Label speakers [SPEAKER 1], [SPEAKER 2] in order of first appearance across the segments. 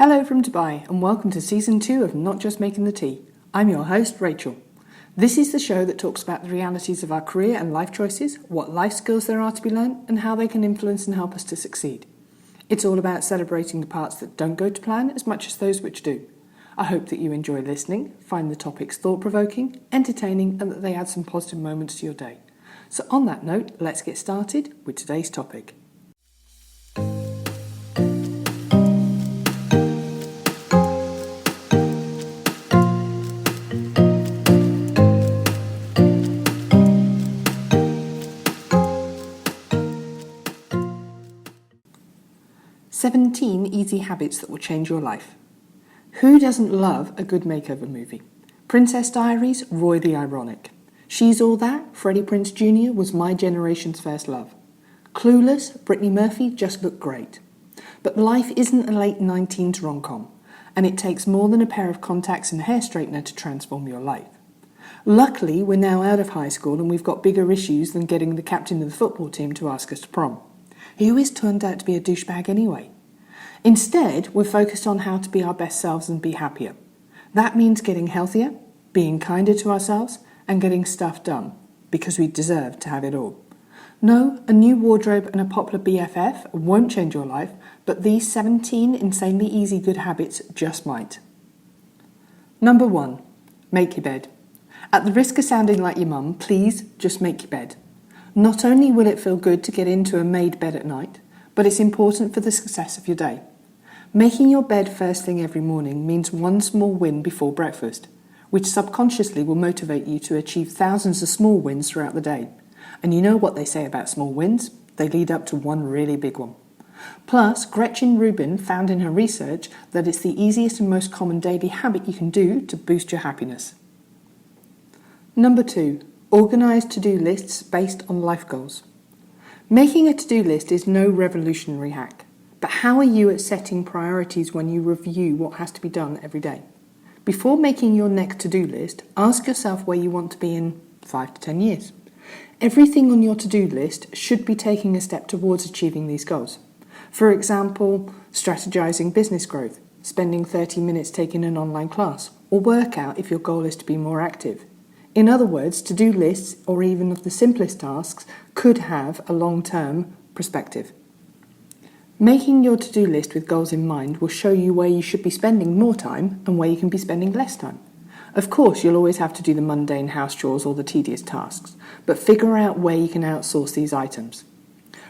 [SPEAKER 1] Hello from Dubai and welcome to Season 2 of Not Just Making the Tea. I'm your host, Rachel. This is the show that talks about the realities of our career and life choices, what life skills there are to be learned, and how they can influence and help us to succeed. It's all about celebrating the parts that don't go to plan as much as those which do. I hope that you enjoy listening, find the topics thought-provoking, entertaining, and that they add some positive moments to your day. So on that note, let's get started with today's topic. "17 easy habits that will change your life." Who doesn't love a good makeover movie? Princess Diaries, Roy the Ironic. She's All That, Freddie Prinze Junior was my generation's first love. Clueless, Brittany Murphy just looked great. But life isn't a late 19s rom-com, and it takes more than a pair of contacts and a hair straightener to transform your life. Luckily, we're now out of high school and we've got bigger issues than getting the captain of the football team to ask us to prom. He always turned out to be a douchebag anyway. Instead, we're focused on how to be our best selves and be happier. That means getting healthier, being kinder to ourselves, and getting stuff done, because we deserve to have it all. No, a new wardrobe and a popular BFF won't change your life, but these 17 insanely easy good habits just might. Number 1, make your bed. At the risk of sounding like your mum, please just make your bed. Not only will it feel good to get into a made bed at night, but it's important for the success of your day. Making your bed first thing every morning means one small win before breakfast, which subconsciously will motivate you to achieve thousands of small wins throughout the day. And you know what they say about small wins? They lead up to one really big one. Plus, Gretchen Rubin found in her research that it's the easiest and most common daily habit you can do to boost your happiness. Number 2, organise to-do lists based on life goals. Making a to-do list is no revolutionary hack. But how are you at setting priorities when you review what has to be done every day? Before making your next to-do list, ask yourself where you want to be in 5 to 10 years. Everything on your to-do list should be taking a step towards achieving these goals. For example, strategizing business growth, spending 30 minutes taking an online class, or workout if your goal is to be more active. In other words, to-do lists, or even of the simplest tasks, could have a long-term perspective. Making your to-do list with goals in mind will show you where you should be spending more time and where you can be spending less time. Of course, you'll always have to do the mundane house chores or the tedious tasks, but figure out where you can outsource these items.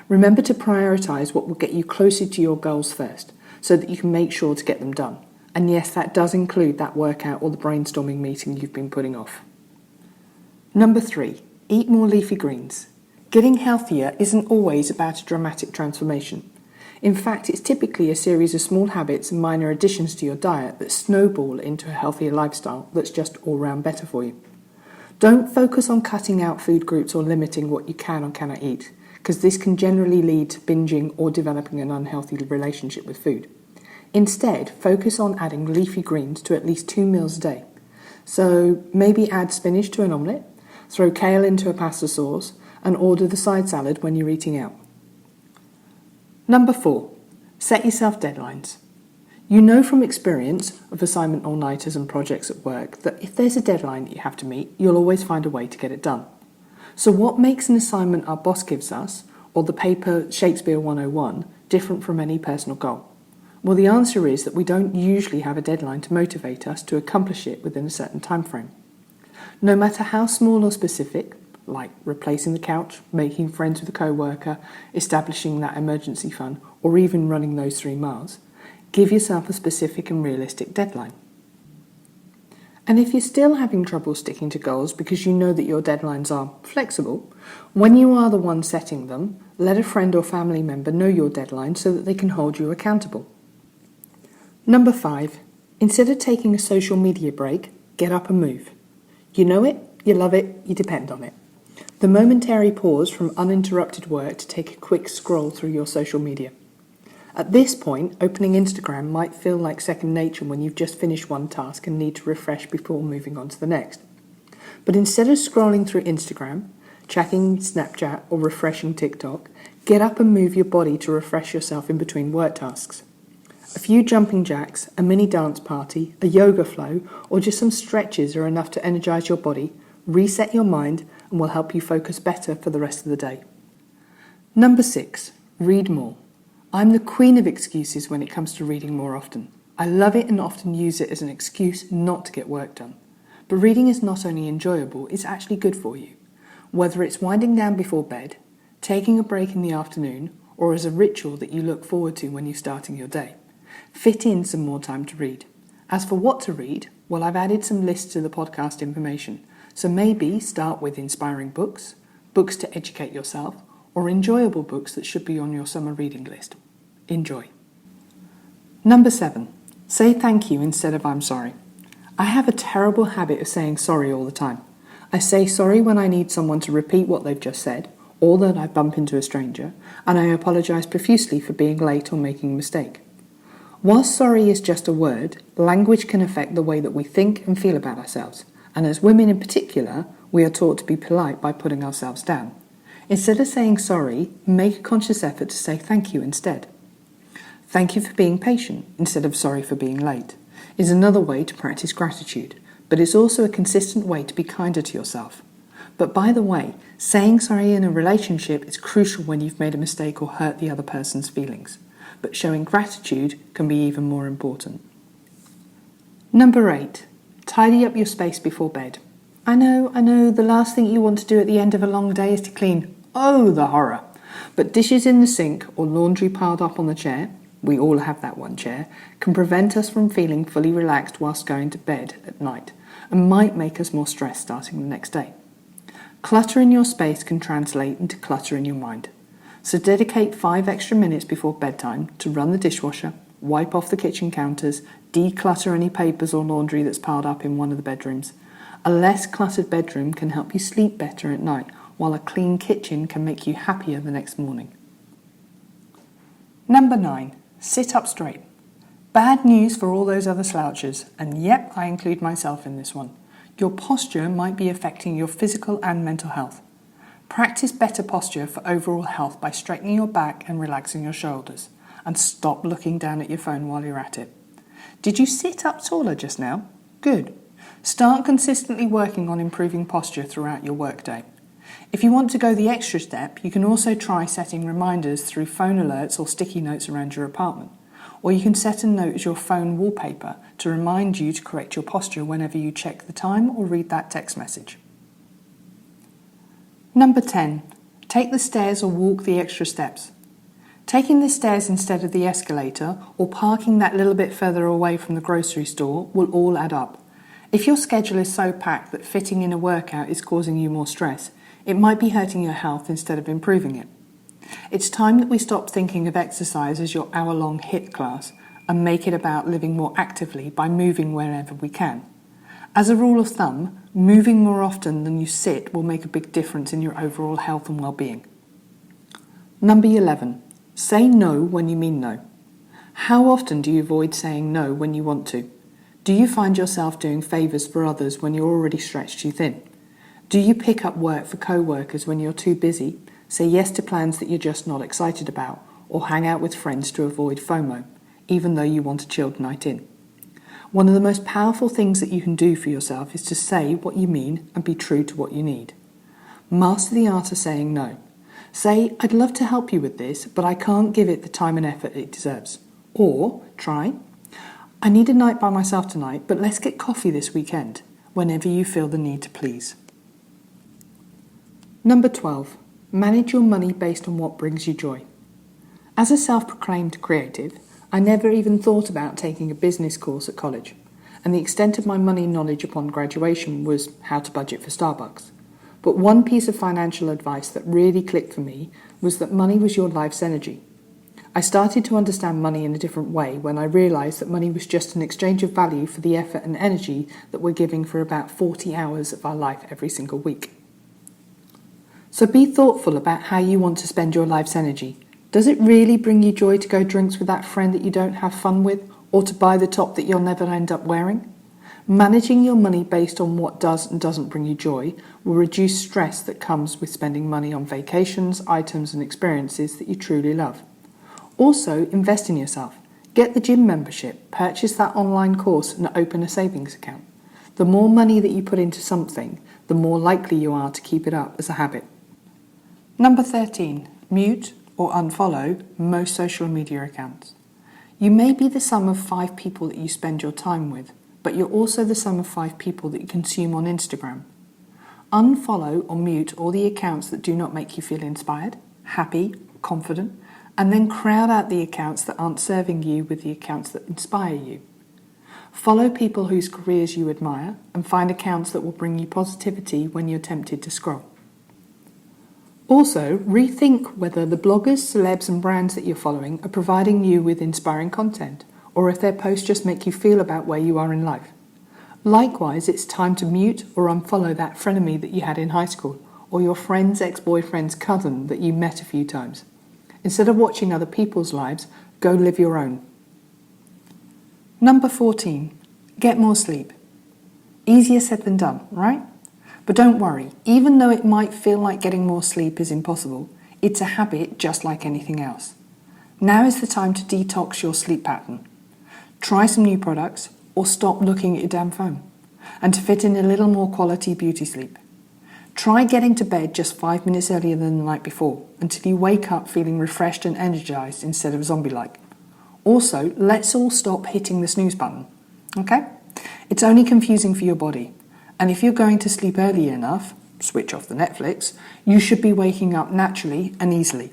[SPEAKER 1] Remember to prioritise what will get you closer to your goals first, so that you can make sure to get them done. And yes, that does include that workout or the brainstorming meeting you've been putting off. Number 3, eat more leafy greens. Getting healthier isn't always about a dramatic transformation. In fact, it's typically a series of small habits and minor additions to your diet that snowball into a healthier lifestyle that's just all round better for you. Don't focus on cutting out food groups or limiting what you can or cannot eat, because this can generally lead to binging or developing an unhealthy relationship with food. Instead, focus on adding leafy greens to at least 2 meals a day. So maybe add spinach to an omelette, throw kale into a pasta sauce, and order the side salad when you're eating out. Number 4, set yourself deadlines. You know from experience of assignment all-nighters and projects at work that if there's a deadline that you have to meet, you'll always find a way to get it done. So what makes an assignment our boss gives us, or the paper Shakespeare 101, different from any personal goal? Well, the answer is that we don't usually have a deadline to motivate us to accomplish it within a certain time frame. No matter how small or specific, like replacing the couch, making friends with a co-worker, establishing that emergency fund, or even running those 3 miles, give yourself a specific and realistic deadline. And if you're still having trouble sticking to goals because you know that your deadlines are flexible, when you are the one setting them, let a friend or family member know your deadline so that they can hold you accountable. Number 5, instead of taking a social media break, get up and move. You know it, you love it, you depend on it. The momentary pause from uninterrupted work to take a quick scroll through your social media. At this point, opening Instagram might feel like second nature when you've just finished one task and need to refresh before moving on to the next. But instead of scrolling through Instagram, checking Snapchat or refreshing TikTok, get up and move your body to refresh yourself in between work tasks. A few jumping jacks, a mini dance party, a yoga flow, or just some stretches are enough to energise your body, reset your mind, and will help you focus better for the rest of the day. Number 6, read more. I'm the queen of excuses when it comes to reading more often. I love it and often use it as an excuse not to get work done. But reading is not only enjoyable, it's actually good for you. Whether it's winding down before bed, taking a break in the afternoon, or as a ritual that you look forward to when you're starting your day, fit in some more time to read. As for what to read, well, I've added some lists to the podcast information. So maybe start with inspiring books, books to educate yourself, or enjoyable books that should be on your summer reading list. Enjoy. Number 7, say thank you instead of I'm sorry. I have a terrible habit of saying sorry all the time. I say sorry when I need someone to repeat what they've just said, or that I bump into a stranger, and I apologise profusely for being late or making a mistake. Whilst sorry is just a word, language can affect the way that we think and feel about ourselves. And as women in particular, we are taught to be polite by putting ourselves down. Instead of saying sorry, make a conscious effort to say thank you instead. Thank you for being patient instead of sorry for being late is another way to practice gratitude, but it's also a consistent way to be kinder to yourself. But by the way, saying sorry in a relationship is crucial when you've made a mistake or hurt the other person's feelings. But showing gratitude can be even more important. Number 8. Tidy up your space before bed. I know, the last thing you want to do at the end of a long day is to clean. Oh, the horror. But dishes in the sink or laundry piled up on the chair, we all have that one chair, can prevent us from feeling fully relaxed whilst going to bed at night and might make us more stressed starting the next day. Clutter in your space can translate into clutter in your mind. So dedicate 5 extra minutes before bedtime to run the dishwasher, wipe off the kitchen counters, declutter any papers or laundry that's piled up in one of the bedrooms. A less cluttered bedroom can help you sleep better at night, while a clean kitchen can make you happier the next morning. Number 9. Sit up straight. Bad news for all those other slouchers, and yep, I include myself in this one. Your posture might be affecting your physical and mental health. Practice better posture for overall health by straightening your back and relaxing your shoulders. And stop looking down at your phone while you're at it. Did you sit up taller just now? Good. Start consistently working on improving posture throughout your workday. If you want to go the extra step, you can also try setting reminders through phone alerts or sticky notes around your apartment. Or you can set a note as your phone wallpaper to remind you to correct your posture whenever you check the time or read that text message. Number 10. Take the stairs or walk the extra steps. Taking the stairs instead of the escalator or parking that little bit further away from the grocery store will all add up. If your schedule is so packed that fitting in a workout is causing you more stress, it might be hurting your health instead of improving it. It's time that we stop thinking of exercise as your hour-long HIIT class and make it about living more actively by moving wherever we can. As a rule of thumb, moving more often than you sit will make a big difference in your overall health and well-being. Number 11. Say no when you mean no. How often do you avoid saying no when you want to? Do you find yourself doing favours for others when you're already stretched too thin? Do you pick up work for co-workers when you're too busy, say yes to plans that you're just not excited about, or hang out with friends to avoid FOMO, even though you want a chilled night in? One of the most powerful things that you can do for yourself is to say what you mean and be true to what you need. Master the art of saying no. Say, I'd love to help you with this, but I can't give it the time and effort it deserves. Or try, I need a night by myself tonight, but let's get coffee this weekend, whenever you feel the need to please. Number 12. Manage your money based on what brings you joy. As a self-proclaimed creative, I never even thought about taking a business course at college, and the extent of my money knowledge upon graduation was how to budget for Starbucks. But one piece of financial advice that really clicked for me was that money was your life's energy. I started to understand money in a different way when I realised that money was just an exchange of value for the effort and energy that we're giving for about 40 hours of our life every single week. So be thoughtful about how you want to spend your life's energy. Does it really bring you joy to go drinks with that friend that you don't have fun with, or to buy the top that you'll never end up wearing? Managing your money based on what does and doesn't bring you joy will reduce stress that comes with spending money on vacations, items and experiences that you truly love. Also, invest in yourself. Get the gym membership, purchase that online course and open a savings account. The more money that you put into something, the more likely you are to keep it up as a habit. Number 13, mute or unfollow most social media accounts. You may be the sum of 5 people that you spend your time with, but you're also the sum of 5 people that you consume on Instagram. Unfollow or mute all the accounts that do not make you feel inspired, happy, confident, and then crowd out the accounts that aren't serving you with the accounts that inspire you. Follow people whose careers you admire and find accounts that will bring you positivity when you're tempted to scroll. Also, rethink whether the bloggers, celebs and brands that you're following are providing you with inspiring content, or if their posts just make you feel about where you are in life. Likewise, it's time to mute or unfollow that frenemy that you had in high school, or your friend's ex-boyfriend's cousin that you met a few times. Instead of watching other people's lives, go live your own. Number 14, get more sleep. Easier said than done, right? But don't worry, even though it might feel like getting more sleep is impossible, it's a habit just like anything else. Now is the time to detox your sleep pattern. Try some new products or stop looking at your damn phone, and to fit in a little more quality beauty sleep. Try getting to bed just 5 minutes earlier than the night before until you wake up feeling refreshed and energized instead of zombie-like. Also, let's all stop hitting the snooze button, okay? It's only confusing for your body. And if you're going to sleep early enough, switch off the Netflix, you should be waking up naturally and easily.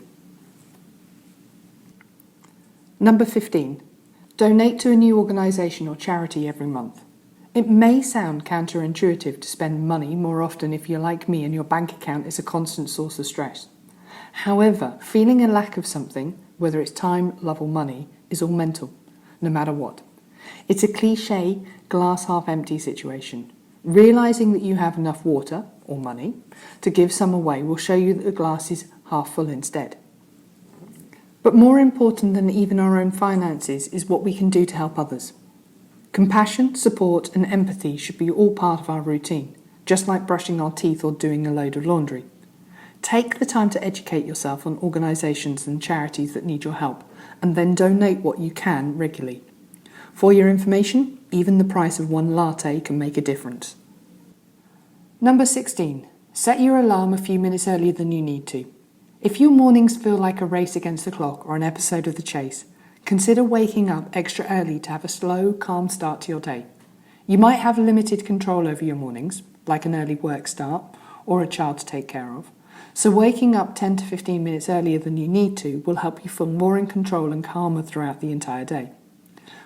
[SPEAKER 1] Number 15, donate to a new organisation or charity every month. It may sound counterintuitive to spend money more often if you're like me and your bank account is a constant source of stress. However, feeling a lack of something, whether it's time, love or money, is all mental, no matter what. It's a cliche, glass half empty situation. Realising that you have enough water, or money, to give some away will show you that the glass is half full instead. But more important than even our own finances is what we can do to help others. Compassion, support and empathy should be all part of our routine, just like brushing our teeth or doing a load of laundry. Take the time to educate yourself on organisations and charities that need your help, and then donate what you can regularly. For your information, even the price of one latte can make a difference. Number 16. Set your alarm a few minutes earlier than you need to. If your mornings feel like a race against the clock or an episode of The Chase, consider waking up extra early to have a slow, calm start to your day. You might have limited control over your mornings, like an early work start or a child to take care of, so waking up 10 to 15 minutes earlier than you need to will help you feel more in control and calmer throughout the entire day.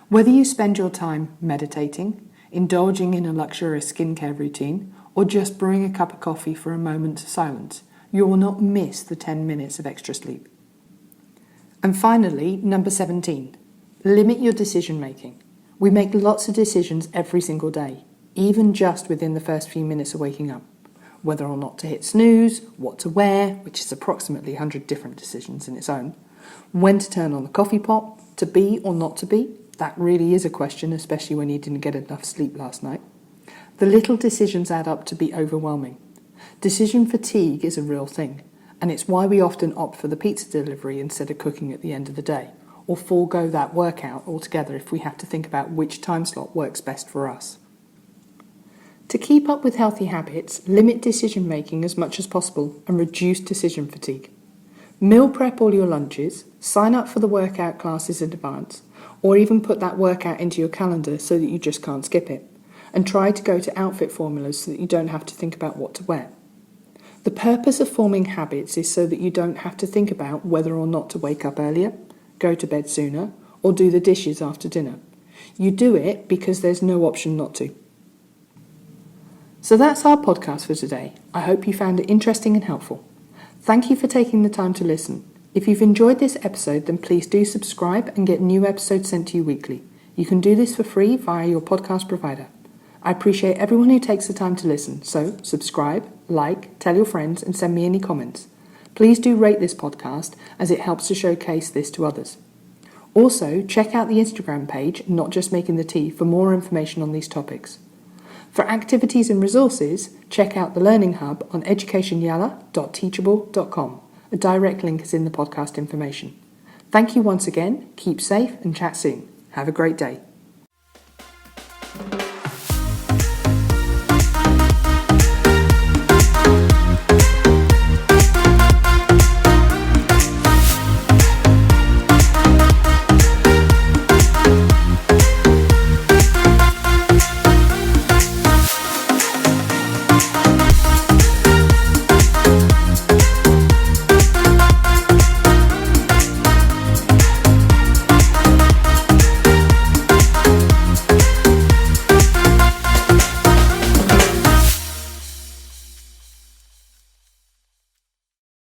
[SPEAKER 1] Whether you spend your time meditating, indulging in a luxurious skincare routine, or just brewing a cup of coffee for a moment of silence, you will not miss the 10 minutes of extra sleep. And finally, number 17, limit your decision making. We make lots of decisions every single day, even just within the first few minutes of waking up. Whether or not to hit snooze, what to wear, which is approximately 100 different decisions in its own, when to turn on the coffee pot, to be or not to be, that really is a question, especially when you didn't get enough sleep last night. The little decisions add up to be overwhelming. Decision fatigue is a real thing, and it's why we often opt for the pizza delivery instead of cooking at the end of the day, or forego that workout altogether if we have to think about which time slot works best for us. To keep up with healthy habits, limit decision making as much as possible and reduce decision fatigue. Meal prep all your lunches, sign up for the workout classes in advance, or even put that workout into your calendar so that you just can't skip it. And try to go to outfit formulas so that you don't have to think about what to wear. The purpose of forming habits is so that you don't have to think about whether or not to wake up earlier, go to bed sooner, or do the dishes after dinner. You do it because there's no option not to. So that's our podcast for today. I hope you found it interesting and helpful. Thank you for taking the time to listen. If you've enjoyed this episode, then please do subscribe and get new episodes sent to you weekly. You can do this for free via your podcast provider. I appreciate everyone who takes the time to listen, so subscribe, like, tell your friends and send me any comments. Please do rate this podcast as it helps to showcase this to others. Also, check out the Instagram page, Not Just Making the Tea, for more information on these topics. For activities and resources, check out the Learning Hub on educationyala.teachable.com. A direct link is in the podcast information. Thank you once again, keep safe and chat soon. Have a great day.